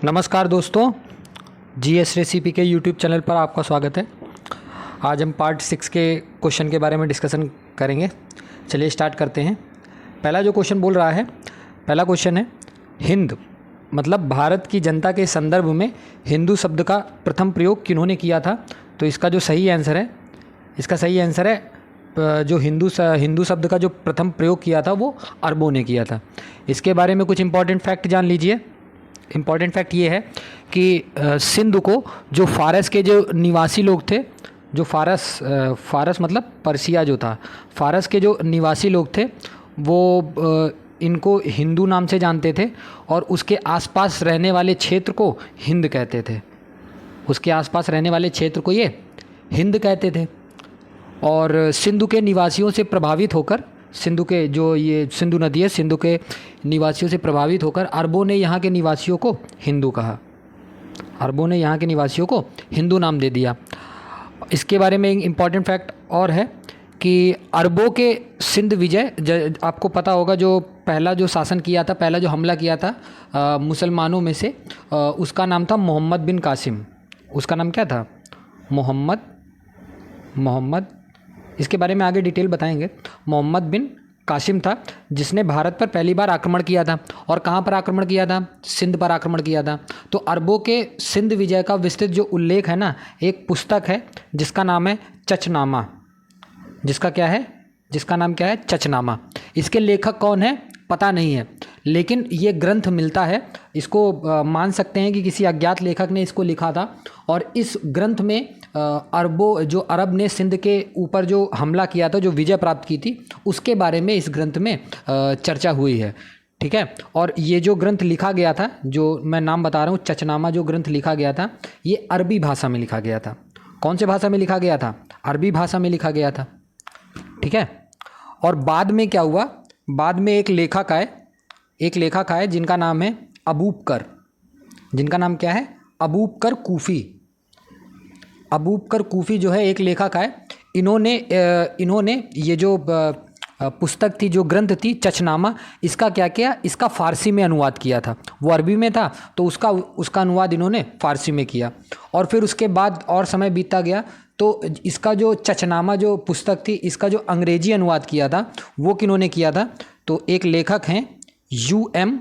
नमस्कार दोस्तों, GS recipe के यूट्यूब चैनल पर आपका स्वागत है। आज हम पार्ट 6 के क्वेश्चन के बारे में डिस्कशन करेंगे। चलिए स्टार्ट करते हैं। पहला जो क्वेश्चन बोल रहा है, पहला क्वेश्चन है, हिंद मतलब भारत की जनता के संदर्भ में हिंदू शब्द का प्रथम प्रयोग किन्होंने किया था? तो इसका जो सही आंसर है, इसका सही आंसर है जो हिंदू शब्द का जो प्रथम प्रयोग किया था वो अरबों ने किया था। इसके बारे में कुछ इंपॉर्टेंट फैक्ट जान लीजिए। इम्पॉर्टेंट फैक्ट ये है कि सिंध को जो फारस के जो निवासी लोग थे, जो फारस मतलब पर्सिया जो था, फारस के जो निवासी लोग थे वो इनको हिंदू नाम से जानते थे और उसके आसपास रहने वाले क्षेत्र को हिंद कहते थे। उसके आसपास रहने वाले क्षेत्र को ये हिंद कहते थे। और सिंधु के निवासियों से प्रभावित होकर, सिंधु के जो ये सिंधु नदी है, सिंधु के निवासियों से प्रभावित होकर अरबों ने यहाँ के निवासियों को हिंदू कहा। अरबों ने यहाँ के निवासियों को हिंदू नाम दे दिया। इसके बारे में एक इम्पॉर्टेंट फैक्ट और है कि अरबों के सिंध विजय, आपको पता होगा, जो पहला जो शासन किया था, पहला जो हमला किया था मुसलमानों में से, उसका नाम था मोहम्मद बिन कासिम। उसका नाम क्या था? मोहम्मद। इसके बारे में आगे डिटेल बताएंगे। मोहम्मद बिन कासिम था जिसने भारत पर पहली बार आक्रमण किया था। और कहाँ पर आक्रमण किया था? सिंध पर आक्रमण किया था। तो अरबों के सिंध विजय का विस्तृत जो उल्लेख है ना, एक पुस्तक है जिसका नाम है चचनामा। जिसका नाम क्या है? चचनामा। इसके लेखक कौन है पता नहीं है, लेकिन ये ग्रंथ मिलता है। इसको मान सकते हैं कि किसी अज्ञात लेखक ने इसको लिखा था। और इस ग्रंथ में अरब ने सिंध के ऊपर जो हमला किया था, जो विजय प्राप्त की थी, उसके बारे में इस ग्रंथ में चर्चा हुई है। ठीक है। और ये जो ग्रंथ लिखा गया था, जो मैं नाम बता रहा हूँ, चचनामा, जो ग्रंथ लिखा गया था, ये अरबी भाषा में लिखा गया था। कौन से भाषा में लिखा गया था? अरबी भाषा में लिखा गया था। ठीक है। और बाद में क्या हुआ? बाद में एक लेखक आए जिनका नाम है अबूबकर। जिनका नाम क्या है? अबूबकर कूफी जो है, एक लेखक आए। इन्होंने ये जो पुस्तक थी, जो ग्रंथ थी चचनामा, इसका क्या किया? इसका फ़ारसी में अनुवाद किया था। वो अरबी में था तो उसका अनुवाद इन्होंने फ़ारसी में किया। और फिर उसके बाद और समय बीतता गया तो इसका जो चचनामा जो पुस्तक थी, इसका जो अंग्रेजी अनुवाद किया था वो किन्होंने किया था? तो एक लेखक हैं यूएम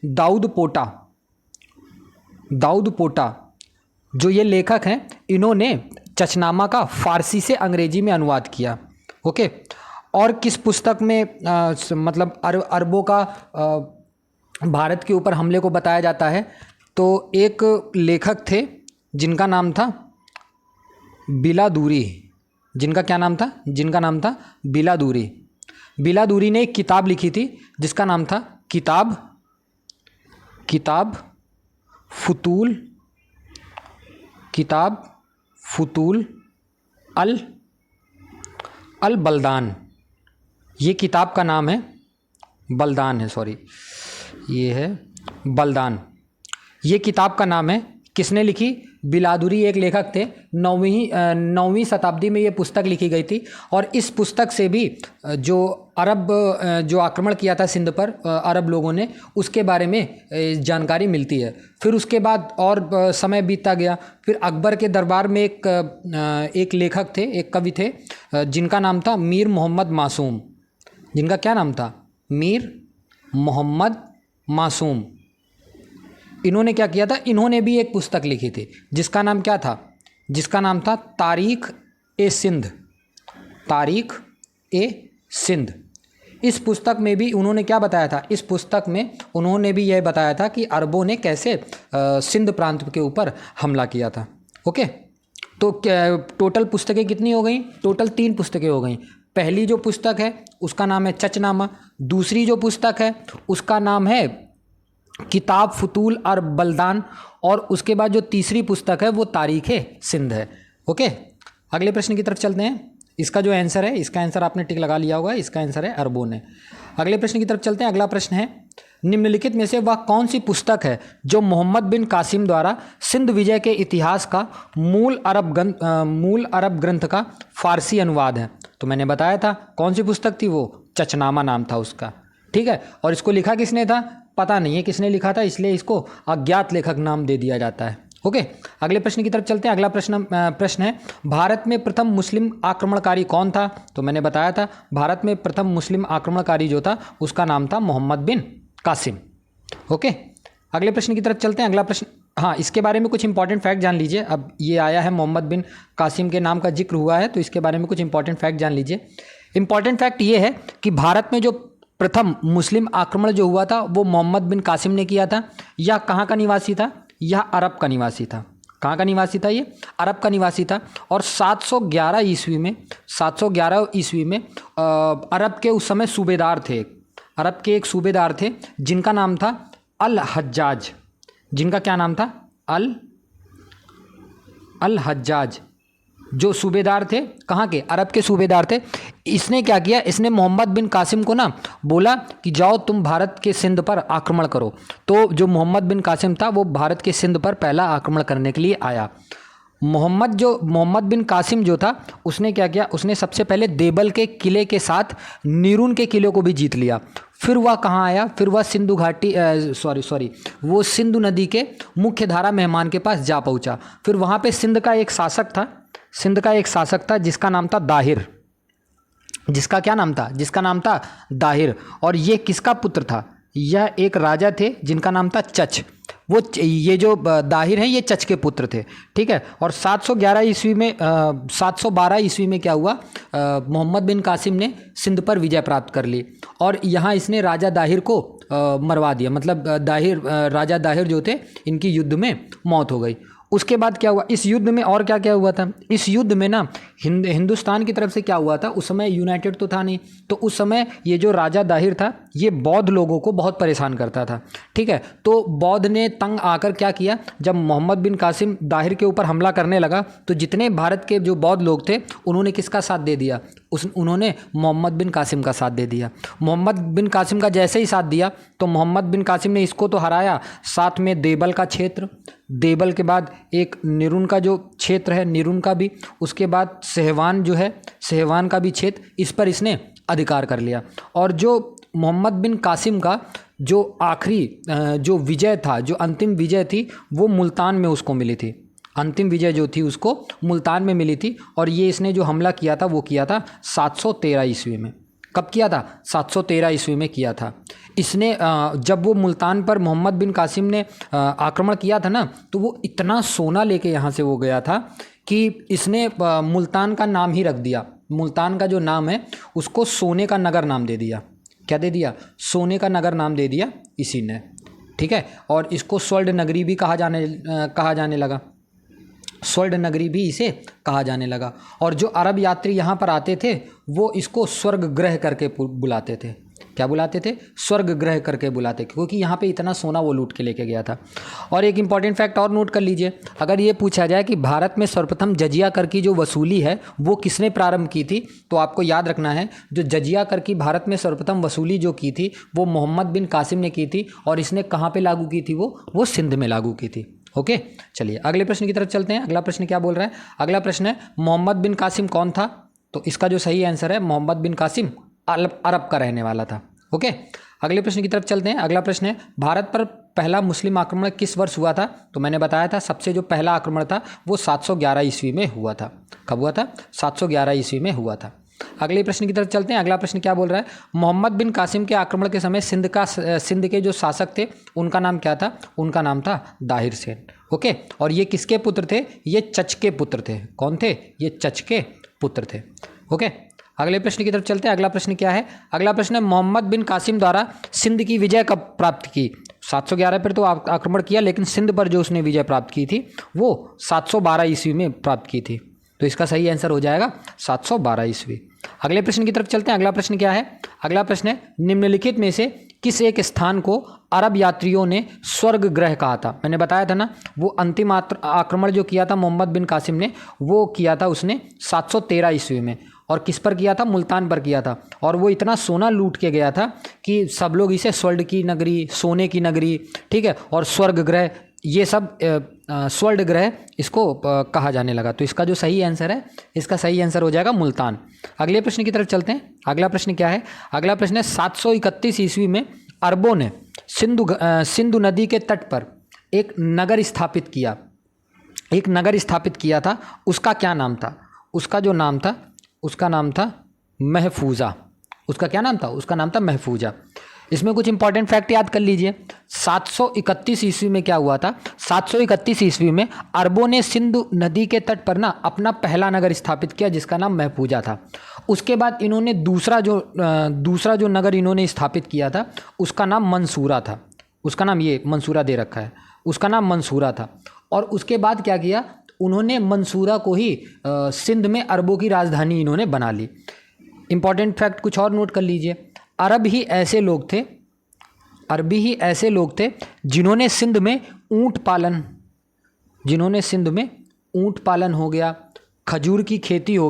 दाऊद पोटा। जो ये लेखक हैं, इन्होंने चचनामा का फ़ारसी से अंग्रेजी में अनुवाद किया। ओके। और किस पुस्तक में मतलब अरबों का भारत के ऊपर हमले को बताया जाता है? तो एक लेखक थे जिनका नाम था बिलादूरी। जिनका क्या नाम था? जिनका नाम था बिलादूरी। बिलादूरी ने एक किताब लिखी थी जिसका नाम था किताब फुतूल अल बलदान। ये किताब का नाम है बलदान है, सॉरी, ये है बलदान। ये किताब का नाम है। किसने लिखी? बिलादूरी एक लेखक थे। 9वीं शताब्दी में ये पुस्तक लिखी गई थी। और इस पुस्तक से भी जो जो आक्रमण किया था सिंध पर अरब लोगों ने, उसके बारे में जानकारी मिलती है। फिर उसके बाद और समय बीतता गया। फिर अकबर के दरबार में एक लेखक थे, एक कवि थे, जिनका नाम था मीर मोहम्मद मासूम। जिनका क्या नाम था? मीर मोहम्मद मासूम। इन्होंने क्या किया था? इन्होंने भी एक पुस्तक लिखी थी जिसका नाम क्या था? जिसका नाम था तारीख ए सिंध। इस पुस्तक में भी उन्होंने क्या बताया था? इस पुस्तक में उन्होंने भी यह बताया था कि अरबों ने कैसे सिंध प्रांत के ऊपर हमला किया था। ओके। तो टोटल पुस्तकें कितनी हो गई? टोटल 3 पुस्तकें हो गई। पहली जो पुस्तक है उसका नाम है चचनामा। दूसरी जो पुस्तक है उसका नाम है किताब फुतूल और बलदान। और उसके बाद जो तीसरी पुस्तक है वो तारीख़ सिंध है। ओके। अगले प्रश्न की तरफ चलते हैं। इसका जो आंसर है, इसका आंसर आपने टिक लगा लिया होगा, इसका आंसर है अरबों ने। अगले प्रश्न की तरफ चलते हैं। अगला प्रश्न है, निम्नलिखित में से वह कौन सी पुस्तक है जो मोहम्मद बिन कासिम द्वारा सिंध विजय के इतिहास का मूल अरब ग्रंथ का फ़ारसी अनुवाद है? तो मैंने बताया था कौन सी पुस्तक थी, वो चचनामा नाम था उसका। ठीक है। और इसको लिखा किसने था? पता नहीं है किसने लिखा था, इसलिए इसको अज्ञात लेखक नाम दे दिया जाता है। ओके, अगले प्रश्न की तरफ चलते हैं। अगला प्रश्न है, भारत में प्रथम मुस्लिम आक्रमणकारी कौन था? तो मैंने बताया था भारत में प्रथम मुस्लिम आक्रमणकारी जो था उसका नाम था मोहम्मद बिन कासिम। ओके, अगले प्रश्न की तरफ चलते हैं। अगला प्रश्न, हाँ, इसके बारे में कुछ इंपॉर्टेंट फैक्ट जान लीजिए। अब ये आया है मोहम्मद बिन कासिम के नाम का जिक्र हुआ है, तो इसके बारे में कुछ इंपॉर्टेंट फैक्ट जान लीजिए। इंपॉर्टेंट फैक्ट ये है कि भारत में जो प्रथम मुस्लिम आक्रमण जो हुआ था वो मोहम्मद बिन कासिम ने किया था। यह कहाँ का निवासी था? यह अरब का निवासी था। कहाँ का निवासी था? ये अरब का निवासी था। और 711 ईस्वी में अरब के उस समय सूबेदार थे, अरब के एक सूबेदार थे जिनका नाम था अल हज्जाज। जिनका क्या नाम था? अल हज्जाज, जो सूबेदार थे, कहाँ के? अरब के सूबेदार थे। इसने क्या किया? इसने मोहम्मद बिन कासिम को ना बोला कि जाओ तुम भारत के सिंध पर आक्रमण करो। तो जो मोहम्मद बिन कासिम था वो भारत के सिंध पर पहला आक्रमण करने के लिए आया। मोहम्मद बिन कासिम जो था उसने क्या किया? उसने सबसे पहले देबल के किले के साथ नीरून के किले को भी जीत लिया। फिर वह कहाँ आया? फिर वह सिंधु घाटी वो सिंधु नदी के मुख्य धारा मेहमान के पास जा पहुँचा। फिर वहाँ पे सिंध का एक शासक था जिसका नाम था दाहिर। जिसका क्या नाम था? जिसका नाम था दाहिर। और ये किसका पुत्र था? यह एक राजा थे जिनका नाम था चच। ये जो दाहिर हैं ये चच के पुत्र थे, ठीक है। और 712 ईस्वी में क्या हुआ? मोहम्मद बिन कासिम ने सिंध पर विजय प्राप्त कर ली और यहाँ इसने राजा दाहिर को मरवा दिया। मतलब राजा दाहिर जो थे इनकी युद्ध में मौत हो गई। उसके बाद क्या हुआ इस युद्ध में? और क्या क्या हुआ था इस युद्ध में ना? हिंदुस्तान की तरफ से क्या हुआ था? उस समय यूनाइटेड तो था नहीं, तो उस समय ये जो राजा दाहिर था ये बौद्ध लोगों को बहुत परेशान करता था, ठीक है। तो बौद्ध ने तंग आकर क्या किया? जब मोहम्मद बिन कासिम दाहिर के ऊपर हमला करने लगा तो जितने भारत के जो बौद्ध लोग थे उन्होंने किसका साथ दे दिया? उन्होंने मोहम्मद बिन कासिम का साथ दे दिया। मोहम्मद बिन कासिम का जैसे ही साथ दिया तो मोहम्मद बिन कासिम ने इसको तो हराया, साथ में देबल का क्षेत्र, देबल के बाद एक नीरून का जो क्षेत्र है नीरून का भी, उसके बाद सहवान जो है सहवान का भी क्षेत्र, इस पर इसने अधिकार कर लिया। और जो मोहम्मद बिन कासिम का जो आखिरी जो विजय था, जो अंतिम विजय थी, वो मुल्तान में उसको मिली थी। अंतिम विजय जो थी उसको मुल्तान में मिली थी। और ये इसने जो हमला किया था वो किया था 713 ईस्वी में। कब किया था? 713 ईस्वी में किया था इसने। जब वो मुल्तान पर मोहम्मद बिन कासिम ने आक्रमण किया था ना, तो वो इतना सोना लेके यहाँ से वो गया था कि इसने मुल्तान का नाम ही रख दिया। मुल्तान का जो नाम है उसको सोने का नगर नाम दे दिया। क्या दे दिया? सोने का नगर नाम दे दिया इसी ने, ठीक है। और इसको स्वर्ण नगरी भी कहा जाने लगा। स्वर्ण नगरी भी इसे कहा जाने लगा। और जो अरब यात्री यहाँ पर आते थे वो इसको स्वर्ग ग्रह करके बुलाते थे। क्या बुलाते थे? स्वर्ग ग्रह करके बुलाते, क्योंकि यहाँ पे इतना सोना वो लूट के लेके गया था। और एक इंपॉर्टेंट फैक्ट और नोट कर लीजिए, अगर ये पूछा जाए कि भारत में सर्वप्रथम जजिया कर की जो वसूली है वो किसने प्रारंभ की थी, तो आपको याद रखना है जो जजिया कर की भारत में सर्वप्रथम वसूली जो की थी वो मोहम्मद बिन कासिम ने की थी। और इसने कहाँ पर लागू की थी? वो सिंध में लागू की थी। ओके, चलिए अगले प्रश्न की तरफ चलते हैं। अगला प्रश्न क्या बोल रहा है? अगला प्रश्न है मोहम्मद बिन कासिम कौन था? तो इसका जो सही आंसर है मोहम्मद बिन कासिम अरब का रहने वाला था। ओके, अगले प्रश्न की तरफ चलते हैं। अगला प्रश्न है भारत पर पहला मुस्लिम आक्रमण किस वर्ष हुआ था? तो मैंने बताया था सबसे जो पहला आक्रमण था वो 711 ईस्वी में हुआ था। कब हुआ था? 711 ईस्वी में हुआ था। अगले प्रश्न की तरफ चलते हैं। अगला प्रश्न क्या बोल रहा है? मोहम्मद बिन कासिम के आक्रमण के समय सिंध के जो शासक थे उनका नाम क्या था? उनका नाम था दाहिर सेन। ओके, और ये किसके पुत्र थे? ये चच के पुत्र थे। कौन थे? ये चच के पुत्र थे। ओके, अगले प्रश्न की तरफ चलते हैं। अगला प्रश्न क्या है? अगला प्रश्न है मोहम्मद बिन कासिम द्वारा सिंध की विजय कब प्राप्त की? 711 पर तो आक्रमण किया, लेकिन सिंध पर जो उसने विजय प्राप्त की थी वो 712 ईस्वी में प्राप्त की थी। तो इसका सही आंसर हो जाएगा 712 ईस्वी। अगले प्रश्न की तरफ चलते हैं। अगला प्रश्न क्या है? अगला प्रश्न है निम्नलिखित में से किस एक स्थान को अरब यात्रियों ने स्वर्ग ग्रह कहा था? मैंने बताया था ना, वो अंतिम आक्रमण जो किया था मोहम्मद बिन कासिम ने वो किया था उसने 713 ईस्वी में। और किस पर किया था? मुल्तान पर किया था। और वो इतना सोना लूट के गया था कि सब लोग इसे स्वर्ण की नगरी, सोने की नगरी, ठीक है, और स्वर्ग ग्रह, ये सब स्वर्ण ग्रह इसको कहा जाने लगा। तो इसका जो सही आंसर है, इसका सही आंसर हो जाएगा मुल्तान। अगले प्रश्न की तरफ चलते हैं। अगला प्रश्न क्या है? अगला प्रश्न है 731 ईस्वी में अरबों ने सिंधु नदी के तट पर एक नगर स्थापित किया था, उसका क्या नाम था? उसका नाम था महफूजा। उसका क्या नाम था? उसका नाम था महफूजा। इसमें कुछ इंपॉर्टेंट फैक्ट याद कर लीजिए। 731 ईस्वी में क्या हुआ था? 731 ईस्वी में अरबों ने सिंधु नदी के तट पर ना अपना पहला नगर स्थापित किया जिसका नाम महफूजा था। उसके बाद इन्होंने दूसरा जो नगर इन्होंने स्थापित किया था उसका नाम मंसूरा था। उसका नाम, ये मंसूरा दे रखा है, उसका नाम मंसूरा था। और उसके बाद क्या किया? उन्होंने मंसूरा को ही सिंध में अरबों की राजधानी इन्होंने बना ली। इंपॉर्टेंट फैक्ट कुछ और नोट कर लीजिए। अरबी ही ऐसे लोग थे जिन्होंने सिंध में ऊंट पालन हो गया, खजूर की खेती हो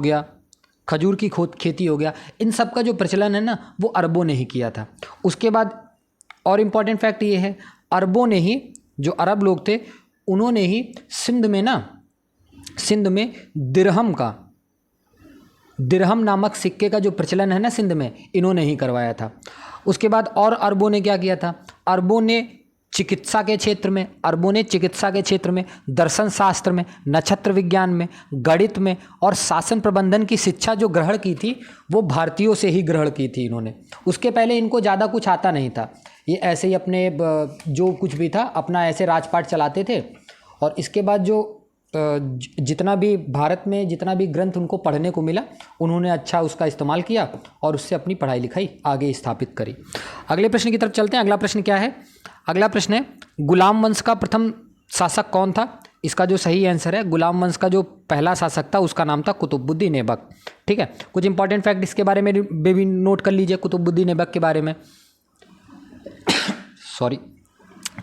गया, इन सब का जो प्रचलन है ना वो अरबों ने ही किया था। उसके बाद और इम्पॉर्टेंट फैक्ट ये है, अरबों ने ही, जो अरब लोग थे उन्होंने ही सिंध में दिरहम नामक सिक्के का जो प्रचलन है ना सिंध में, इन्होंने ही करवाया था। उसके बाद और अरबों ने क्या किया था? अरबों ने चिकित्सा के क्षेत्र में, दर्शन शास्त्र में, नक्षत्र विज्ञान में, गणित में और शासन प्रबंधन की शिक्षा जो ग्रहण की थी वो भारतीयों से ही ग्रहण की थी इन्होंने। उसके पहले इनको ज़्यादा कुछ आता नहीं था, ये ऐसे ही अपने जो कुछ भी था अपना ऐसे राजपाट चलाते थे। और इसके बाद जो जितना भी भारत में जितना भी ग्रंथ उनको पढ़ने को मिला उन्होंने अच्छा उसका इस्तेमाल किया और उससे अपनी पढ़ाई लिखाई आगे स्थापित करी। अगले प्रश्न की तरफ चलते हैं। अगला प्रश्न क्या है? अगला प्रश्न है, गुलाम वंश का प्रथम शासक कौन था? इसका जो सही आंसर है, गुलाम वंश का जो पहला शासक था उसका नाम था कुतुबुद्दीन ऐबक। ठीक है, कुछ इंपॉर्टेंट फैक्ट इसके बारे में भी नोट कर लीजिए। कुतुबुद्दीन ऐबक के बारे में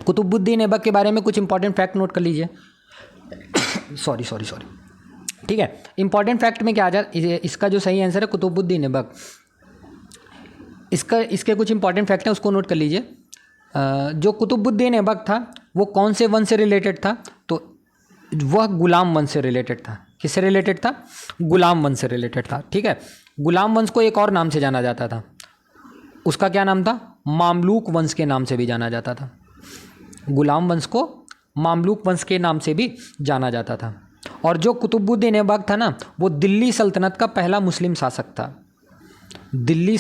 कुतुबुद्दीन ऐबक के बारे में कुछ इंपॉर्टेंट फैक्ट नोट कर लीजिए। सॉरी। ठीक है, इंपॉर्टेंट फैक्ट में क्या आ जाए? इसका जो सही आंसर है कुतुबुद्दीन ऐबक। इसके कुछ इंपॉर्टेंट फैक्ट हैं, उसको नोट कर लीजिए। जो कुतुबुद्दीन ऐबक था वो कौन से वंश से रिलेटेड था? तो वह गुलाम वंश से रिलेटेड था। किससे रिलेटेड था? गुलाम वंश से रिलेटेड था। ठीक है, गुलाम वंश को एक और नाम से जाना जाता था, उसका क्या नाम था? मामलूक वंश के नाम से भी जाना जाता था। गुलाम वंश को मामलूक वंश के नाम से भी जाना जाता था। और जो कुतुबुद्दीन ऐबक था ना वो दिल्ली सल्तनत का पहला मुस्लिम शासक था। दिल्ली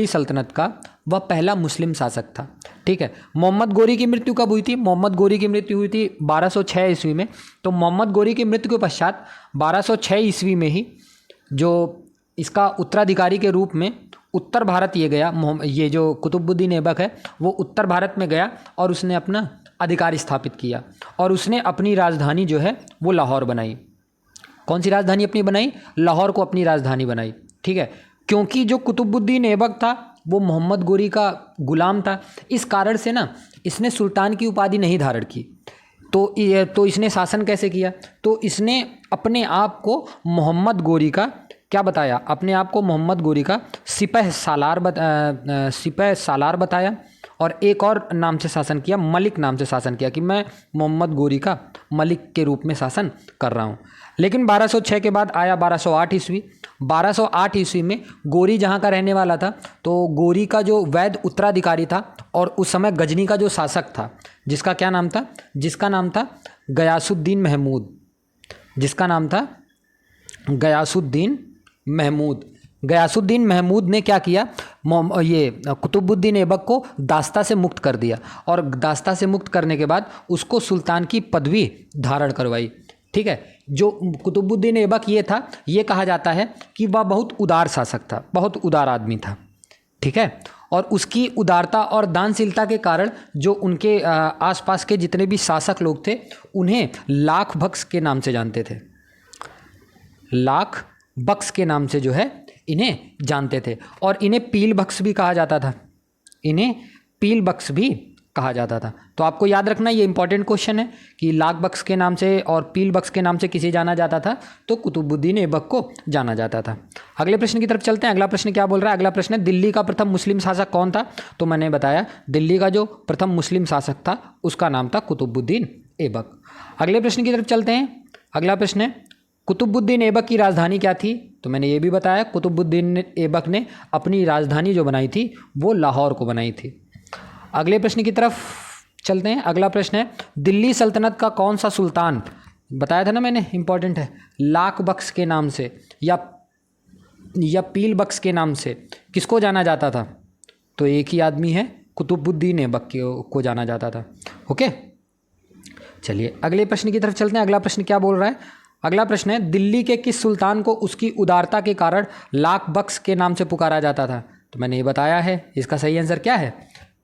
सल्तनत का वह पहला मुस्लिम शासक था। ठीक है, मोहम्मद गोरी की मृत्यु कब हुई थी? मोहम्मद गोरी की मृत्यु हुई थी 1206 ईस्वी में। तो मोहम्मद गोरी की मृत्यु के पश्चात 1206 ईस्वी में ही जो इसका उत्तराधिकारी के रूप में उत्तर भारत ये गया, ये जो कुतुबुद्दीन ऐबक है वो उत्तर भारत में गया और उसने अपना अधिकार स्थापित किया और उसने अपनी राजधानी जो है वो लाहौर बनाई। कौन सी राजधानी अपनी बनाई? लाहौर को अपनी राजधानी बनाई। ठीक है, क्योंकि जो कुतुबुद्दीन ऐबक था वो मोहम्मद गोरी का गुलाम था, इस कारण से ना इसने सुल्तान की उपाधि नहीं धारण की। तो इसने शासन कैसे किया? तो इसने अपने आप को मोहम्मद गोरी का क्या बताया? अपने आप को मोहम्मद गोरी का सिपह सालार बताया और एक और नाम से शासन किया, मलिक नाम से शासन किया कि मैं मोहम्मद गोरी का मलिक के रूप में शासन कर रहा हूँ। लेकिन 1206 के बाद आया 1208 ईस्वी। 1208 ईस्वी में गोरी जहाँ का रहने वाला था तो गोरी का जो वैध उत्तराधिकारी था और उस समय गजनी का जो शासक था जिसका क्या नाम था? जिसका नाम था गयासुद्दीन महमूद। जिसका नाम था गयासुद्दीन महमूद ने क्या किया? ये कुतुबुद्दीन ऐबक को दास्ता से मुक्त कर दिया और दास्ता से मुक्त करने के बाद उसको सुल्तान की पदवी धारण करवाई। ठीक है, जो कुतुबुद्दीन ऐबक ये था, ये कहा जाता है कि वह बहुत उदार शासक था, बहुत उदार आदमी था। ठीक है, और उसकी उदारता और दानशीलता के कारण जो उनके आसपास के जितने भी शासक लोग थे उन्हें लाख बख्श के नाम से जानते थे। लाख बख्श के नाम से जो है इन्हें जानते थे और इन्हें पील बख्श भी कहा जाता था। तो आपको याद रखना, ये इंपॉर्टेंट क्वेश्चन है कि लाख बख्श के नाम से और पील बख्श के नाम से किसे जाना जाता था? तो कुतुबुद्दीन ऐबक को जाना जाता था। अगले प्रश्न की तरफ चलते हैं। अगला प्रश्न क्या बोल रहा है? अगला प्रश्न है, दिल्ली का प्रथम मुस्लिम शासक कौन था? तो मैंने बताया दिल्ली का जो प्रथम मुस्लिम शासक था उसका नाम था कुतुबुद्दीन ऐबक। अगले प्रश्न की तरफ चलते हैं। अगला प्रश्न है, कुतुबुद्दीन ऐबक की राजधानी क्या थी? तो मैंने ये भी बताया, कुतुबुद्दीन ऐबक ने अपनी राजधानी जो बनाई थी वो लाहौर को बनाई थी। अगले प्रश्न की तरफ चलते हैं। अगला प्रश्न है, दिल्ली सल्तनत का कौन सा सुल्तान, बताया था ना मैंने, इंपॉर्टेंट है, लाख बख्श के नाम से या पील बख्श के नाम से किसको जाना जाता था? तो एक ही आदमी है, कुतुबुद्दीन ऐबक को जाना जाता था। ओके, चलिए अगले प्रश्न की तरफ चलते हैं। अगला प्रश्न क्या बोल रहा है? अगला प्रश्न है, दिल्ली के किस सुल्तान को उसकी उदारता के कारण लाख बख्श के नाम से पुकारा जाता था? तो मैंने ये बताया है। इसका सही आंसर क्या है?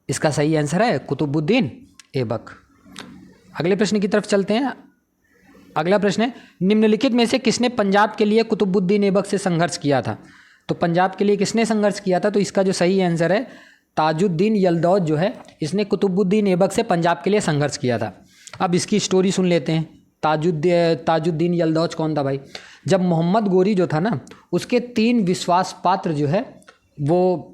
इसका सही आंसर है कुतुबुद्दीन ऐबक। अगले प्रश्न की तरफ चलते हैं। अगला प्रश्न है, निम्नलिखित में से किसने पंजाब के लिए कुतुबुद्दीन ऐबक से संघर्ष किया था? तो पंजाब के लिए किसने संघर्ष किया था? तो इसका जो सही आंसर है ताजुद्दीन यलदौज जो है, इसने कुतुबुद्दीन ऐबक से पंजाब के लिए संघर्ष किया था। अब इसकी स्टोरी सुन लेते हैं। ताजुद्दीन यलदौज कौन था भाई? जब मोहम्मद गोरी जो था ना, उसके 3 विश्वास पात्र जो है वो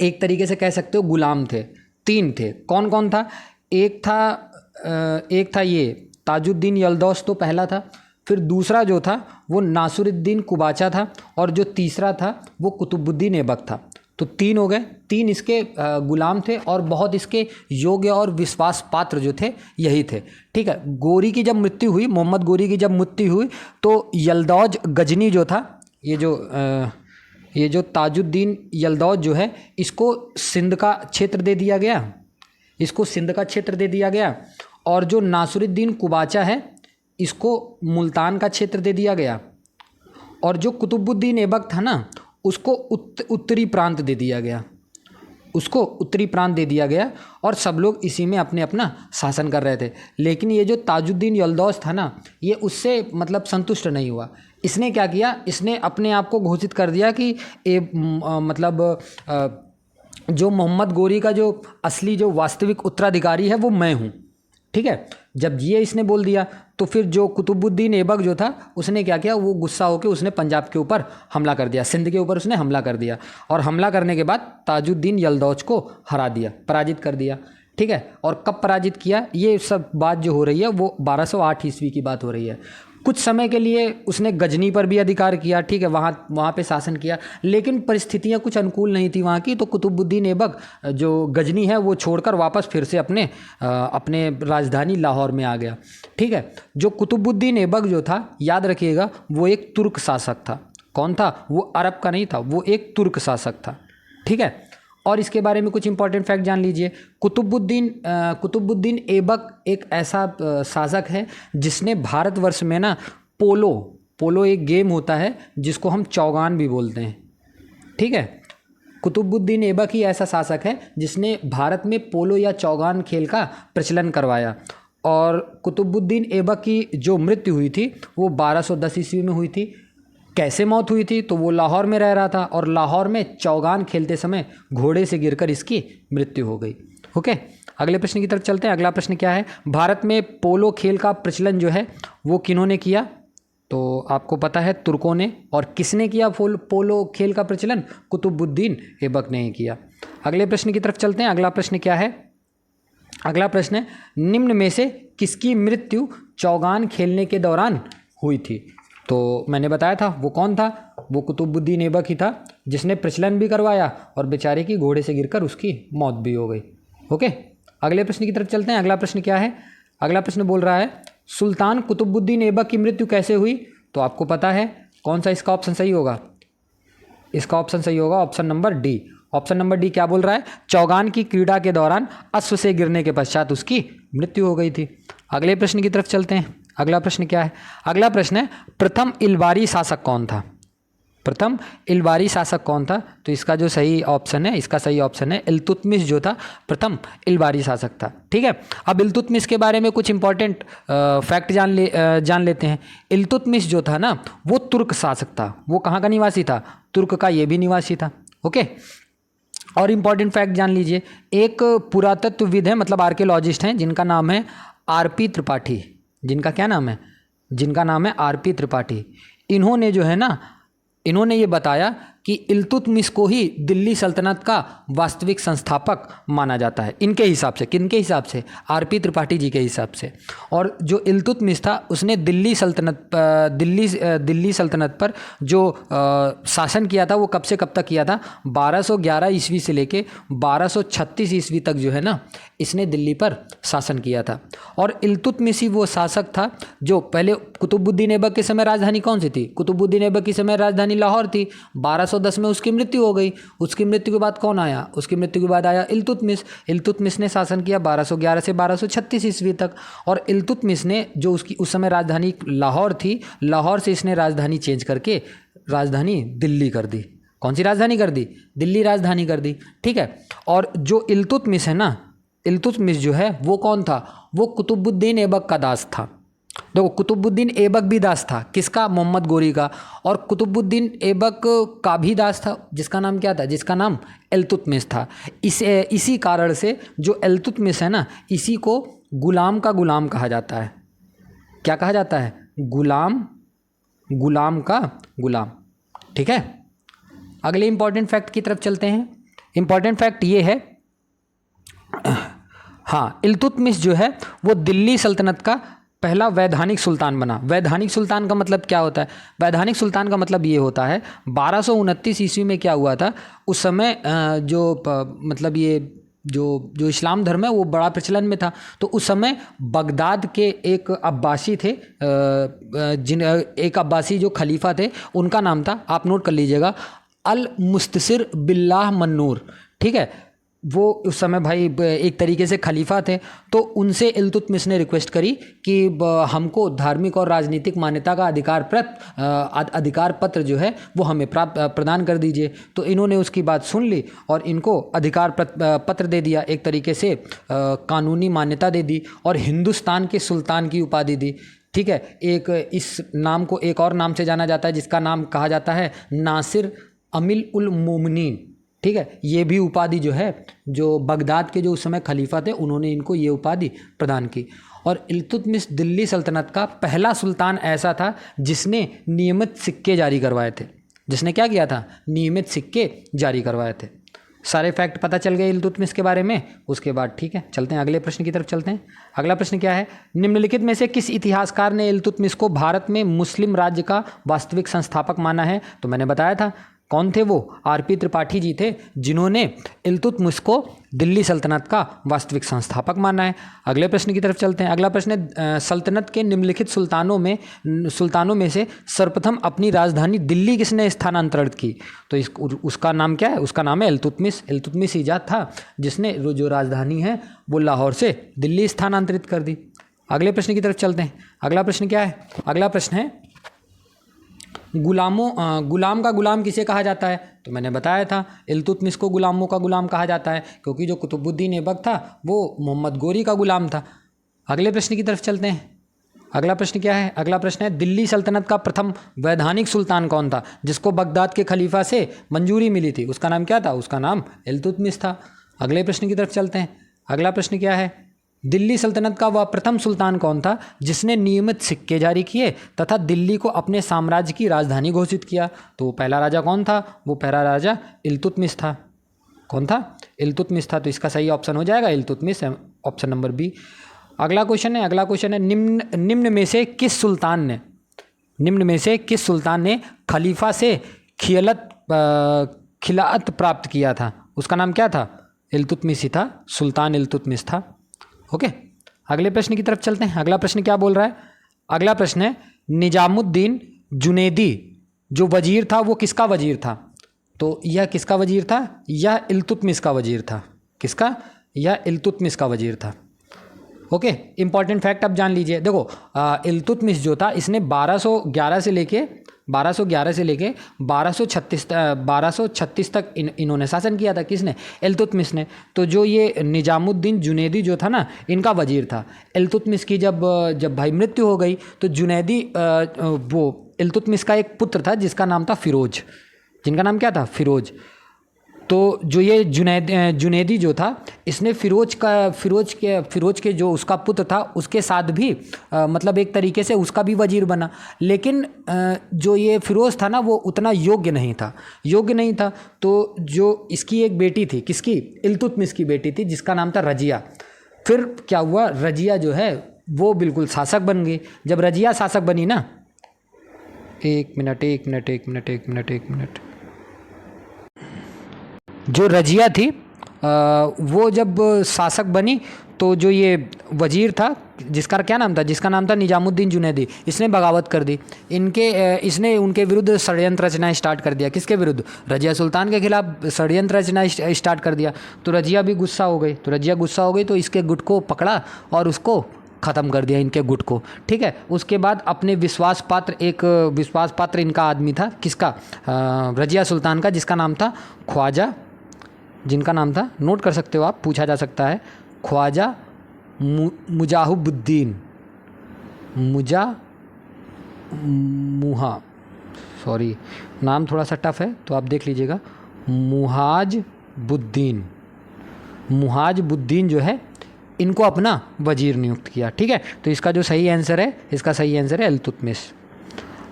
एक तरीके से कह सकते हो गुलाम थे। 3 थे। कौन कौन था? एक था ये ताजुद्दीन यलदौज, तो पहला था। फिर दूसरा जो था वो नासिरुद्दीन कुबाचा था, और जो तीसरा था वो कुतुबुद्दीन ऐबक था। तो 3 हो गए। 3 इसके गुलाम थे और बहुत इसके योग्य और विश्वास पात्र जो थे यही थे। ठीक है, गोरी की जब मृत्यु हुई, मोहम्मद गोरी की जब मृत्यु हुई, तो यलदौज गजनी जो था, ये जो ताजुद्दीन यलदौज जो है, इसको सिंध का क्षेत्र दे दिया गया, और जो नासिरुद्दीन कुबाचा है इसको मुल्तान का क्षेत्र दे दिया गया, और जो कुतुबुद्दीन ऐबक था ना उसको उत्तरी प्रांत दे दिया गया, और सब लोग इसी में अपने अपना शासन कर रहे थे। लेकिन ये जो ताजुद्दीन यलदौज था ना, ये उससे मतलब संतुष्ट नहीं हुआ। इसने क्या किया? इसने अपने आप को घोषित कर दिया कि जो मोहम्मद गोरी का जो असली जो वास्तविक उत्तराधिकारी है वो मैं हूँ। ठीक है, जब ये इसने बोल दिया तो फिर जो कुतुबुद्दीन ऐबक जो था उसने क्या किया? वो गुस्सा होकर उसने पंजाब के ऊपर हमला कर दिया, सिंध के ऊपर उसने हमला कर दिया, और हमला करने के बाद ताजुद्दीन यलदौज को पराजित कर दिया। ठीक है, और कब पराजित किया? ये सब बात जो हो रही है वो 1208 ईस्वी की बात हो रही है। कुछ समय के लिए उसने गजनी पर भी अधिकार किया। ठीक है, वहाँ पे शासन किया, लेकिन परिस्थितियाँ कुछ अनुकूल नहीं थी वहाँ की, तो कुतुबुद्दीन ऐबक जो गजनी है वो छोड़कर वापस फिर से अपने राजधानी लाहौर में आ गया। ठीक है, जो कुतुबुद्दीन ऐबक जो था, याद रखिएगा, वो एक तुर्क शासक था। कौन था? वो अरब का नहीं था, वो एक तुर्क शासक था। ठीक है, और इसके बारे में कुछ इंपॉर्टेंट फैक्ट जान लीजिए। कुतुबुद्दीन ऐबक एक ऐसा शासक है जिसने भारतवर्ष में ना पोलो एक गेम होता है जिसको हम चौगान भी बोलते हैं। ठीक है, कुतुबुद्दीन ऐबक ही ऐसा शासक है जिसने भारत में पोलो या चौगान खेल का प्रचलन करवाया। और कुतुबुद्दीन ऐबक की जो मृत्यु हुई थी वो 1210 ईस्वी में हुई थी। कैसे मौत हुई थी? तो वो लाहौर में रह रहा था, और लाहौर में चौगान खेलते समय घोड़े से गिरकर इसकी मृत्यु हो गई। ओके, अगले प्रश्न की तरफ चलते हैं। अगला प्रश्न क्या है? भारत में पोलो खेल का प्रचलन जो है वो किन्होंने किया? तो आपको पता है, तुर्कों ने। और किसने किया पोलो खेल का प्रचलन? कुतुबुद्दीन ऐबक ने ही किया। अगले प्रश्न की तरफ चलते हैं। अगला प्रश्न क्या है? अगला प्रश्न है, निम्न में से किसकी मृत्यु चौगान खेलने के दौरान हुई थी? तो मैंने बताया था वो कौन था? वो कुतुबुद्दीन ऐबक ही था, जिसने प्रचलन भी करवाया और बेचारे की घोड़े से गिरकर उसकी मौत भी हो गई। ओके, अगले प्रश्न की तरफ चलते हैं। अगला प्रश्न क्या है? अगला प्रश्न बोल रहा है, सुल्तान कुतुबुद्दीन ऐबक की मृत्यु कैसे हुई? तो आपको पता है कौन सा इसका ऑप्शन सही होगा? इसका ऑप्शन सही होगा option number D. Option number D क्या बोल रहा है? चौगान की क्रीड़ा के दौरान अश्व से गिरने के पश्चात उसकी मृत्यु हो गई थी। अगले प्रश्न की तरफ चलते हैं। अगला प्रश्न क्या है? अगला प्रश्न है, प्रथम इलबारी शासक कौन था? प्रथम इलबारी शासक कौन था? तो इसका जो सही ऑप्शन है, इसका सही ऑप्शन है इल्तुतमिश जो था प्रथम इलबारी शासक था। ठीक है, अब इल्तुतमिश के बारे में कुछ इंपॉर्टेंट फैक्ट जान लेते हैं। इल्तुतमिश जो था ना वो तुर्क शासक था। वो कहाँ का निवासी था? तुर्क का ये भी निवासी था। ओके, और इम्पॉर्टेंट फैक्ट जान लीजिए। एक पुरातत्वविद है, मतलब आर्कियोलॉजिस्ट हैं, जिनका नाम है आरपी त्रिपाठी। जिनका क्या नाम है? जिनका नाम है आरपी त्रिपाठी। इन्होंने जो है ना, इन्होंने ये बताया कि इल्तुतमिश को ही दिल्ली सल्तनत का वास्तविक संस्थापक माना जाता है, इनके हिसाब से। किनके हिसाब से? आरपी त्रिपाठी जी के हिसाब से। और जो इल्तुतमिश था उसने दिल्ली सल्तनत पर जो शासन किया था वो कब से कब तक किया था? 1211 ईस्वी से लेके 1236 ईस्वी तक जो है ना, इसने दिल्ली पर शासन किया था। और इल्तुतमिशी वो शासक था जो पहले कुतुबुद्दीन ऐबक के समय राजधानी कौन सी थी? कुतुबुद्दीन ऐबक के समय राजधानी लाहौर थी। 1210 में उसकी मृत्यु हो गई। उसकी मृत्यु के बाद कौन आया? उसकी मृत्यु के बाद आया इल्तुतमिश। इल्तुतमिश ने शासन किया 1211 से 1236 ईस्वी तक। और इल्तुतमिश ने जो उसकी उस समय राजधानी लाहौर थी, लाहौर से इसने राजधानी चेंज करके राजधानी दिल्ली कर दी। कौन सी राजधानी कर दी? दिल्ली राजधानी कर दी। ठीक है। और जो इल्तुतमिश है ना, इल्तुतमिश जो है वो कौन था? वो कुतुबुद्दीन ऐबक का दास था। देखो, कुतुबुद्दीन ऐबक भी दास था। किसका? मोहम्मद गोरी का। और कुतुबुद्दीन ऐबक का भी दास था, जिसका नाम क्या था? जिसका नाम इल्तुतमिश था। इसी कारण से जो इल्तुतमिश है ना, इसी को गुलाम का गुलाम कहा जाता है। क्या कहा जाता है? गुलाम का गुलाम। ठीक है। अगले इंपॉर्टेंट फैक्ट की तरफ चलते हैं। इंपॉर्टेंट फैक्ट ये है, हाँ, इल्तुतमिश जो है वो दिल्ली सल्तनत का पहला वैधानिक सुल्तान बना। वैधानिक सुल्तान का मतलब क्या होता है? वैधानिक सुल्तान का मतलब ये होता है, 1229 ईस्वी में क्या हुआ था, उस समय मतलब ये जो इस्लाम धर्म है वो बड़ा प्रचलन में था। तो उस समय बगदाद के एक अब्बासी थे, एक अब्बासी जो खलीफा थे, उनका नाम था, आप नोट कर लीजिएगा, अल मुस्तसिर बिल्लाह मन्नूर। ठीक है। वो उस समय भाई एक तरीके से खलीफा थे। तो उनसे इल्तुतमिश ने रिक्वेस्ट करी कि हमको धार्मिक और राजनीतिक मान्यता का अधिकार पत्र जो है वो हमें प्रदान कर दीजिए। तो इन्होंने उसकी बात सुन ली और इनको अधिकार पत्र दे दिया, एक तरीके से कानूनी मान्यता दे दी और हिंदुस्तान के सुल्तान की उपाधि दी। ठीक है। एक इस नाम को एक और नाम से जाना जाता है, जिसका नाम कहा जाता है नासिर अमील उल मोमिनीन। ठीक है। ये भी उपाधि जो है, जो बगदाद के जो उस समय खलीफा थे, उन्होंने इनको ये उपाधि प्रदान की। और इल्तुतमिश दिल्ली सल्तनत का पहला सुल्तान ऐसा था जिसने नियमित सिक्के जारी करवाए थे। जिसने क्या किया था? नियमित सिक्के जारी करवाए थे। सारे फैक्ट पता चल गए इल्तुतमिश के बारे में। उसके बाद ठीक है, चलते हैं अगले प्रश्न की तरफ चलते हैं। अगला प्रश्न क्या है? निम्नलिखित में से किस इतिहासकार ने इल्तुतमिश को भारत में मुस्लिम राज्य का वास्तविक संस्थापक माना है? तो मैंने बताया था, कौन थे वो? आरपी त्रिपाठी जी थे, जिन्होंने इल्तुतमिश को दिल्ली सल्तनत का वास्तविक संस्थापक माना है। अगले प्रश्न की तरफ चलते हैं। अगला प्रश्न है, सल्तनत के निम्नलिखित सुल्तानों में से सर्वप्रथम अपनी राजधानी दिल्ली किसने स्थानांतरित की? तो उसका नाम क्या है? उसका नाम है इल्तुतमिश। इल्तुतमिश ही जात था जिसने जो राजधानी है वो लाहौर से दिल्ली स्थानांतरित कर दी। अगले प्रश्न की तरफ चलते हैं। अगला प्रश्न क्या है? अगला प्रश्न है, गुलाम का गुलाम किसे कहा जाता है? तो मैंने बताया था, इल्तुतमिश को गुलामों का गुलाम कहा जाता है, क्योंकि जो कुतुबुद्दीन ऐबक था वो मोहम्मद गोरी का गुलाम था। अगले प्रश्न की तरफ चलते हैं। अगला प्रश्न क्या है? अगला प्रश्न है, दिल्ली सल्तनत का प्रथम वैधानिक सुल्तान कौन था जिसको बगदाद के खलीफा से मंजूरी मिली थी? उसका नाम क्या था? उसका नाम इल्तुतमिश था। अगले प्रश्न की तरफ चलते हैं। अगला प्रश्न क्या है? दिल्ली सल्तनत का वह प्रथम सुल्तान कौन था जिसने नियमित सिक्के जारी किए तथा दिल्ली को अपने साम्राज्य की राजधानी घोषित किया? तो वो पहला राजा कौन था? वो पहला राजा इल्तुतमिश था। कौन था? इल्तुतमिश था। तो इसका सही ऑप्शन हो जाएगा इल्तुतमिश, ऑप्शन नंबर बी। अगला क्वेश्चन है, निम्न में से किस सुल्तान ने खलीफा से खिलाअत प्राप्त किया था? उसका नाम क्या था? इल्तुतमिश ही था, सुल्तान इल्तुतमिश था। ओके। अगले प्रश्न की तरफ चलते हैं। अगला प्रश्न क्या बोल रहा है? अगला प्रश्न है, निजामुद्दीन जुनैदी जो वजीर था वो किसका वजीर था? तो यह किसका वजीर था? यह इल्तुतमिश का वजीर था। किसका? यह इल्तुतमिश का वजीर था। ओके। इंपॉर्टेंट फैक्ट अब जान लीजिए। देखो, इल्तुतमिश जो था इसने 1211 से लेके 1236 तक इन्होंने शासन किया था। किसने? इल्तुतमिश ने। तो जो ये निजामुद्दीन जुनैदी जो था ना, इनका वजीर था। इल्तुतमिश की जब भाई मृत्यु हो गई तो जुनैदी वो इल्तुतमिश का एक पुत्र था जिसका नाम था फिरोज। जिनका नाम क्या था? फिरोज। तो जो ये जुनैदी जो था, इसने फिरोज के जो उसका पुत्र था उसके साथ भी मतलब एक तरीके से उसका भी वजीर बना। लेकिन जो ये फिरोज था ना वो उतना योग्य नहीं था। तो जो इसकी एक बेटी थी, किसकी, इल्तुतमिश की बेटी थी, जिसका नाम था रजिया। फिर क्या हुआ, रजिया जो है वो बिल्कुल शासक बन गई। जब रजिया शासक बनी ना, एक मिनट, जो रजिया थी वो जब शासक बनी तो जो ये वजीर था, जिसका क्या नाम था, जिसका नाम था निजामुद्दीन जुनैदी, इसने बगावत कर दी। इसने उनके विरुद्ध षड्यंत्र रचना स्टार्ट कर दिया। किसके विरुद्ध, रजिया सुल्तान के खिलाफ षड्यंत्र रचना स्टार्ट कर दिया। तो रजिया भी गुस्सा हो गई, तो इसके गुट को पकड़ा और उसको ख़त्म कर दिया, इनके गुट को। ठीक है, उसके बाद अपने विश्वास पात्र इनका आदमी था, किसका, रजिया सुल्तान का, जिसका नाम था ख्वाजा, जिनका नाम था, नोट कर सकते हो आप, पूछा जा सकता है, ख्वाजा मुजाहिबुद्दीन नाम थोड़ा सा टफ है तो आप देख लीजिएगा, मुहाजबुद्दीन जो है, इनको अपना वजीर नियुक्त किया। ठीक है, तो इसका जो सही आंसर है, इल्तुतमिश।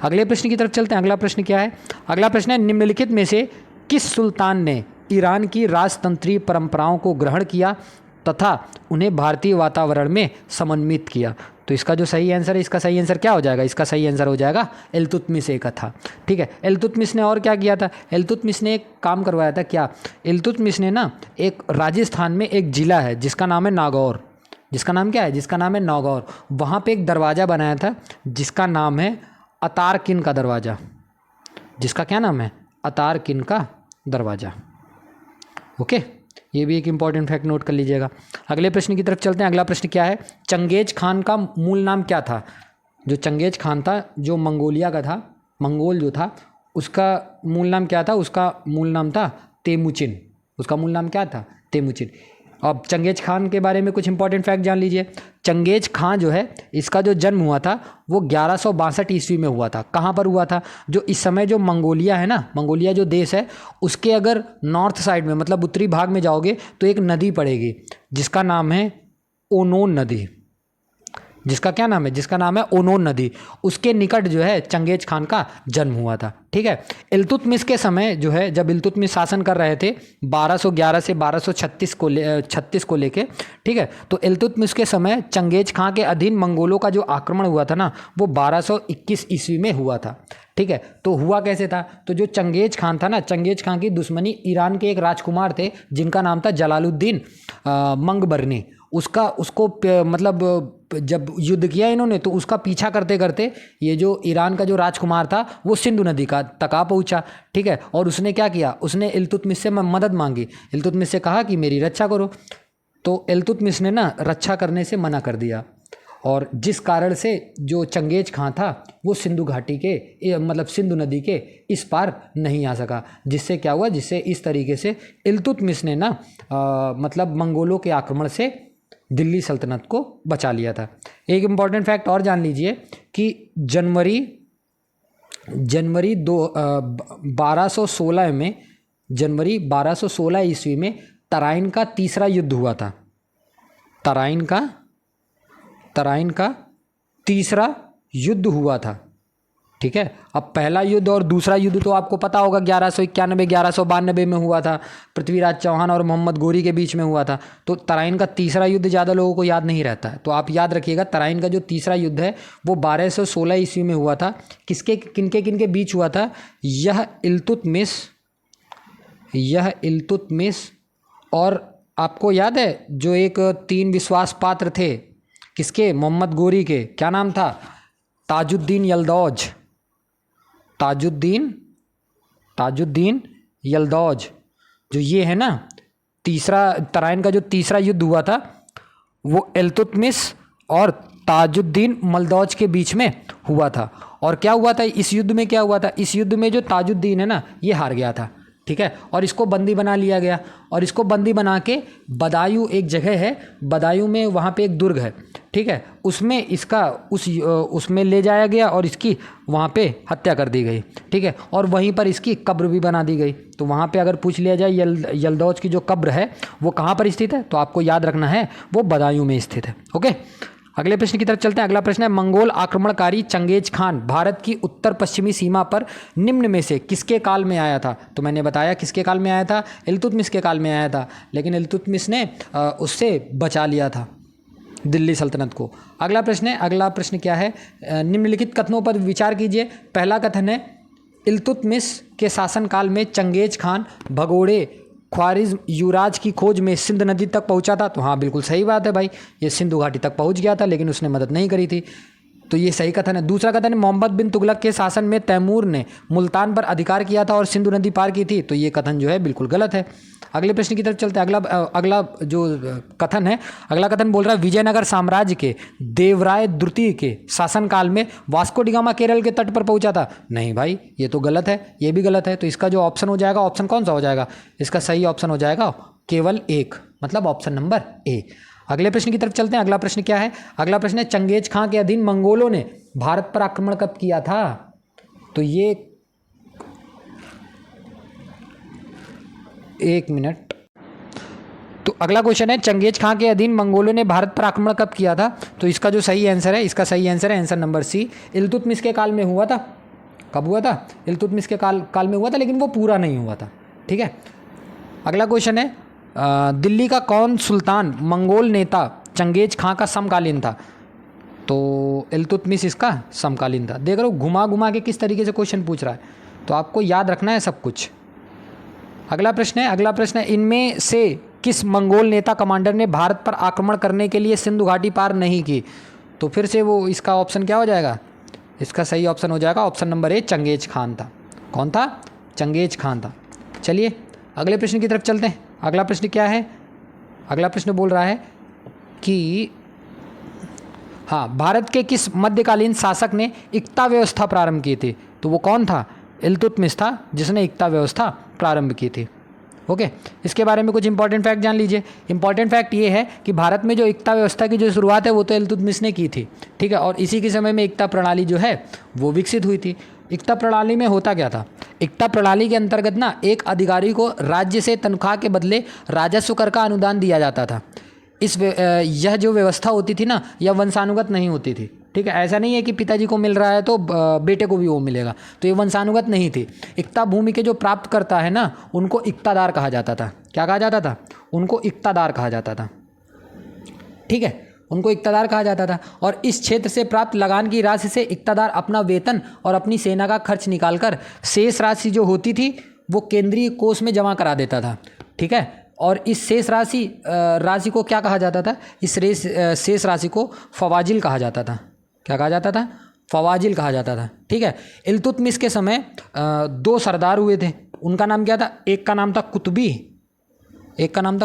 अगले प्रश्न की तरफ चलते हैं। अगला प्रश्न क्या है, अगला प्रश्न है, निम्नलिखित में से किस सुल्तान ने ईरान की राजतंत्रीय परंपराओं को ग्रहण किया तथा उन्हें भारतीय वातावरण में समन्वित किया। तो इसका जो सही आंसर है, इसका सही आंसर क्या हो जाएगा, इसका सही आंसर हो जाएगा इल्तुतमिश का था। ठीक है, इल्तुतमिश ने और क्या किया था, इल्तुतमिश ने एक काम करवाया था। क्या, इल्तुतमिश ने ना एक राजस्थान में एक ज़िला है जिसका नाम है नागौर, जिसका नाम क्या है, जिसका नाम है नागौर। वहाँ पे एक दरवाज़ा बनाया था जिसका नाम है अतारकिन का दरवाज़ा, जिसका क्या नाम है, अतारकिन का दरवाज़ा। ओके, ये भी एक इंपॉर्टेंट फैक्ट नोट कर लीजिएगा। अगले प्रश्न की तरफ चलते हैं। अगला प्रश्न क्या है, चंगेज खान का मूल नाम क्या था। जो चंगेज खान था, जो मंगोलिया का था, मंगोल जो था, उसका मूल नाम क्या था, उसका मूल नाम था तेमुचिन। अब चंगेज खान के बारे में कुछ इंपॉर्टेंट फैक्ट जान लीजिए। चंगेज खान जो है, इसका जो जन्म हुआ था वो 1162 ईस्वी में हुआ था। कहाँ पर हुआ था, जो इस समय जो मंगोलिया है ना, मंगोलिया जो देश है, उसके अगर नॉर्थ साइड में मतलब उत्तरी भाग में जाओगे तो एक नदी पड़ेगी जिसका नाम है ओनोन नदी, जिसका नाम है ओनोन नदी। उसके निकट जो है चंगेज खान का जन्म हुआ था। ठीक है, इल्तुतमिश के समय जो है, जब इल्तुतमिश शासन कर रहे थे 1211 से 1236 को लेके, ठीक है, तो इल्तुतमिश के समय चंगेज खान के अधीन मंगोलों का जो आक्रमण हुआ था ना, वो 1221 ईस्वी में हुआ था। ठीक है, तो हुआ कैसे था, तो जो चंगेज खान था ना, चंगेज खान की दुश्मनी ईरान के एक राजकुमार थे जिनका नाम था जलालुद्दीन मंगबरनी। उसको मतलब जब युद्ध किया इन्होंने तो उसका पीछा करते करते ये जो ईरान का जो राजकुमार था वो सिंधु नदी का तक आ पहुंचा। ठीक है, और उसने क्या किया, उसने इल्तुतमिश से मदद मांगी, इल्तुतमिश से कहा कि मेरी रक्षा करो। तो इल्तुतमिश ने ना रक्षा करने से मना कर दिया, और जिस कारण से जो चंगेज खान था वो सिंधु घाटी के मतलब सिंधु नदी के इस पार नहीं आ सका, जिससे क्या हुआ, जिससे इस तरीके से इल्तुतमिश ने ना मतलब मंगोलों के आक्रमण से दिल्ली सल्तनत को बचा लिया था। एक इम्पॉर्टेंट फैक्ट और जान लीजिए कि जनवरी 1216 ईस्वी में तराइन का तीसरा युद्ध हुआ था। तराइन का तीसरा युद्ध हुआ था। ठीक है, अब पहला युद्ध और दूसरा युद्ध तो आपको पता होगा 1191-1192 में हुआ था, पृथ्वीराज चौहान और मोहम्मद गोरी के बीच में हुआ था। तो तराइन का तीसरा युद्ध ज़्यादा लोगों को याद नहीं रहता है, तो आप याद रखिएगा तराइन का जो तीसरा युद्ध है वो 1216 ईस्वी में हुआ था। किनके बीच हुआ था, यह इल्तुतमिश और आपको याद है जो एक 3 विश्वास पात्र थे, किसके, मोहम्मद गोरी के, क्या नाम था, ताजुद्दीन यल्दौज। जो ये है ना, तराइन का जो तीसरा युद्ध हुआ था वो इल्तुतमिश और ताजुद्दीन यल्दौज के बीच में हुआ था। और क्या हुआ था इस युद्ध में, क्या हुआ था इस युद्ध में, जो ताजुद्दीन है ना ये हार गया था। ठीक है, और इसको बंदी बना लिया गया, और इसको बंदी बना के बदायूं एक जगह है, बदायूं में वहाँ पे एक दुर्ग है ठीक है, उसमें इसका उसमें ले जाया गया और इसकी वहाँ पे हत्या कर दी गई, ठीक है, और वहीं पर इसकी कब्र भी बना दी गई। तो वहाँ पे अगर पूछ लिया जाए यल्दौज की जो कब्र है वो कहाँ पर स्थित है, तो आपको याद रखना है वो बदायूं में स्थित है। ओके, अगले प्रश्न की तरफ चलते हैं। अगला प्रश्न है, मंगोल आक्रमणकारी चंगेज खान भारत की उत्तर पश्चिमी सीमा पर निम्न में से किसके काल में आया था? तो मैंने बताया किसके काल में आया था, इल्तुतमिश के काल में आया था, लेकिन इल्तुतमिश ने उससे बचा लिया था दिल्ली सल्तनत को। अगला प्रश्न है, अगला प्रश्न क्या है, निम्नलिखित कथनों पर विचार कीजिए। पहला कथन है, इल्तुतमिश के शासनकाल में चंगेज खान भगोड़े ख्वारिज्म युवराज की खोज में सिंध नदी तक पहुंचा था। तो हाँ, बिल्कुल सही बात है भाई, ये सिंधु घाटी तक पहुंच गया था, लेकिन उसने मदद नहीं करी थी, तो ये सही कथन है। दूसरा कथन है, मोहम्मद बिन तुगलक के शासन में तैमूर ने मुल्तान पर अधिकार किया था और सिंधु नदी पार की थी। तो ये कथन जो है बिल्कुल गलत है। अगले प्रश्न की तरफ चलते हैं। अगला जो कथन है, अगला कथन बोल रहा है, विजयनगर साम्राज्य के देवराय द्वितीय के शासनकाल में वास्को डी गामा केरल के तट पर पहुंचा था। नहीं भाई, ये तो गलत है, ये भी गलत है। तो इसका जो ऑप्शन हो जाएगा, ऑप्शन कौन सा हो जाएगा, इसका सही ऑप्शन हो जाएगा केवल एक, मतलब ऑप्शन नंबर ए। अगले प्रश्न की तरफ चलते हैं। अगला प्रश्न क्या है, अगला प्रश्न है, चंगेज खां के अधीन मंगोलों ने भारत पर आक्रमण कब किया था? तो ये एक मिनट, तो अगला क्वेश्चन है, चंगेज खां के अधीन मंगोलों ने भारत पर आक्रमण कब किया था? तो इसका जो सही आंसर है, इसका सही आंसर है आंसर नंबर सी, इल्तुतमिश के काल में हुआ था। कब हुआ था? इल्तुतमिश के काल में हुआ था, लेकिन वो पूरा नहीं हुआ था, ठीक है। अगला क्वेश्चन है, दिल्ली का कौन सुल्तान मंगोल नेता चंगेज खां का समकालीन था? तो इल्तुतमिश इसका समकालीन था। देख रहे हो, घुमा घुमा के किस तरीके से क्वेश्चन पूछ रहा है, तो आपको याद रखना है सब कुछ। अगला प्रश्न है, इनमें से किस मंगोल नेता कमांडर ने भारत पर आक्रमण करने के लिए सिंधु घाटी पार नहीं की? तो फिर से वो इसका ऑप्शन क्या हो जाएगा, इसका सही ऑप्शन हो जाएगा option number A, Genghis Khan था। कौन था? चंगेज खान था। चलिए अगले प्रश्न की तरफ चलते हैं। अगला प्रश्न क्या है, अगला प्रश्न बोल रहा है कि हाँ, भारत के किस मध्यकालीन शासक ने इक्ता व्यवस्था प्रारंभ की थी? तो वो कौन था? इल्तुतमिश था जिसने इक्ता व्यवस्था प्रारंभ की थी। ओके, इसके बारे में कुछ इंपॉर्टेंट फैक्ट जान लीजिए। इंपॉर्टेंट फैक्ट ये है कि भारत में जो इक्ता व्यवस्था की जो शुरुआत है वो तो इल्तुतमिश ने की थी, ठीक है, और इसी के समय में इक्ता प्रणाली जो है वो विकसित हुई थी। इक्ता प्रणाली में होता क्या था? इक्ता प्रणाली के अंतर्गत ना एक अधिकारी को राज्य से तनख्वाह के बदले राजस्व कर का अनुदान दिया जाता था। यह जो व्यवस्था होती थी ना, यह वंशानुगत नहीं होती थी, ठीक है। ऐसा नहीं है कि पिताजी को मिल रहा है तो बेटे को भी वो मिलेगा, तो ये वंशानुगत नहीं थी। इक्ता भूमि के जो प्राप्त करता है ना, उनको इक्तादार कहा जाता था। क्या कहा जाता था? उनको इक्तादार कहा जाता था, ठीक है, उनको इक्तादार कहा जाता था। और इस क्षेत्र से प्राप्त लगान की राशि से इक्तादार अपना वेतन और अपनी सेना का खर्च निकालकर शेष राशि जो होती थी वो केंद्रीय कोष में जमा करा देता था, ठीक है। और इस शेष राशि को क्या कहा जाता था? इस शेष राशि को फवाजिल कहा जाता था। क्या कहा जाता था? फवाजिल कहा जाता था, ठीक है। इल्तुतमिश के समय दो सरदार हुए थे, उनका नाम क्या था? एक का नाम था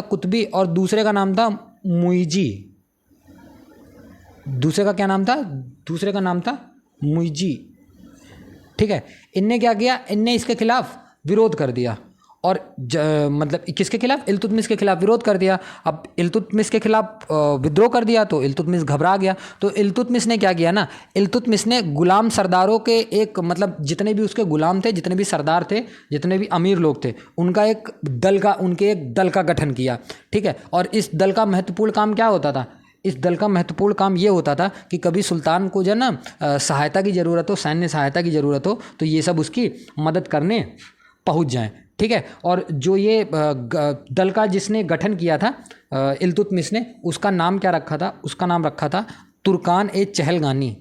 कुतुबी और दूसरे का नाम था मुइजी। दूसरे का नाम था मुइजी, ठीक है। इनने क्या किया? इनने इसके खिलाफ विरोध कर दिया और मतलब किसके खिलाफ? इल्तुतमिश के खिलाफ विरोध कर दिया। अब इल्तुतमिश के खिलाफ विद्रोह कर दिया तो इल्तुतमिश घबरा गया। तो इल्तुतमिश ने क्या किया ना, इल्तुतमिश ने गुलाम सरदारों के एक मतलब जितने भी उसके गुलाम थे, जितने भी सरदार थे, जितने भी अमीर लोग थे, उनके एक दल का गठन किया, ठीक है। और इस दल का महत्वपूर्ण काम क्या होता था? इस दल का महत्वपूर्ण काम ये होता था कि कभी सुल्तान को जो है ना सहायता की ज़रूरत हो, सैन्य सहायता की ज़रूरत हो, तो ये सब उसकी मदद करने पहुंच जाएं, ठीक है। और जो ये दल का जिसने गठन किया था इल्तुतमिश ने, उसका नाम क्या रखा था? उसका नाम रखा था तुर्कान ए चहलगानी।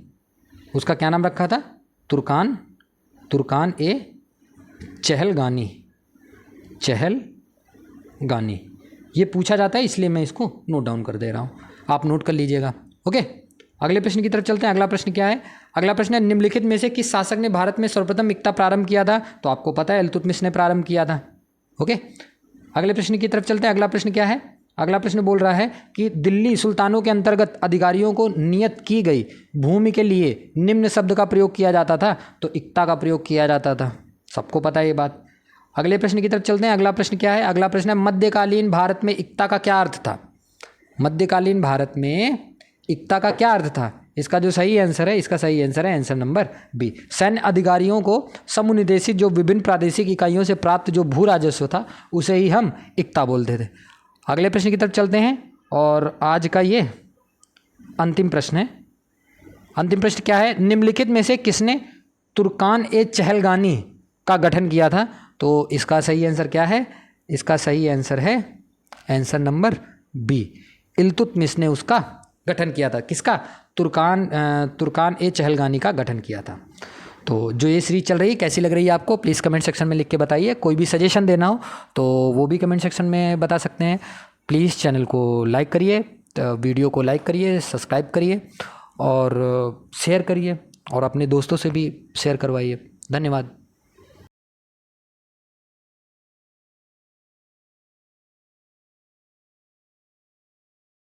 उसका क्या नाम रखा था? तुर्कान ए चहलगानी। ये पूछा जाता है, इसलिए मैं इसको नोट डाउन कर दे रहा हूँ, आप नोट कर लीजिएगा। ओके, अगले प्रश्न की तरफ चलते हैं। अगला प्रश्न क्या है? अगला प्रश्न है, निम्नलिखित में से किस शासक ने भारत में सर्वप्रथम इक्ता प्रारंभ किया था? तो आपको पता है इल्तुतमिश ने प्रारंभ किया था। ओके, अगले प्रश्न की तरफ चलते हैं। अगला प्रश्न क्या है? अगला प्रश्न बोल रहा है कि दिल्ली सुल्तानों के अंतर्गत अधिकारियों को नियत की गई भूमि के लिए निम्न शब्द का प्रयोग किया जाता था। तो इक्ता का प्रयोग किया जाता था, सबको पता है ये बात। अगले प्रश्न की तरफ चलते हैं। अगला प्रश्न क्या है? अगला प्रश्न है, मध्यकालीन भारत में इक्ता का क्या अर्थ था? मध्यकालीन भारत में इक्ता का क्या अर्थ था? इसका जो सही आंसर है, इसका सही आंसर है आंसर नंबर बी। सैन्य अधिकारियों को समुनिदेशित जो विभिन्न प्रादेशिक इकाइयों से प्राप्त जो भू राजस्व था उसे ही हम इक्ता बोलते थे। अगले प्रश्न की तरफ चलते हैं और आज का ये अंतिम प्रश्न है। अंतिम प्रश्न क्या है? निम्नलिखित में से किसने तुर्कान ए चहलगानी का गठन किया था? तो इसका सही आंसर क्या है? इसका सही आंसर है आंसर नंबर बी। इल्तुतमिश ने उसका गठन किया था। किसका? तुर्कान ए चहलगानी का गठन किया था। तो जो ये सीरीज चल रही है कैसी लग रही है आपको, प्लीज़ कमेंट सेक्शन में लिख के बताइए। कोई भी सजेशन देना हो तो वो भी कमेंट सेक्शन में बता सकते हैं। प्लीज़ चैनल को लाइक करिए, वीडियो को लाइक करिए, सब्सक्राइब करिए और शेयर करिए और अपने दोस्तों से भी शेयर करवाइए। धन्यवाद।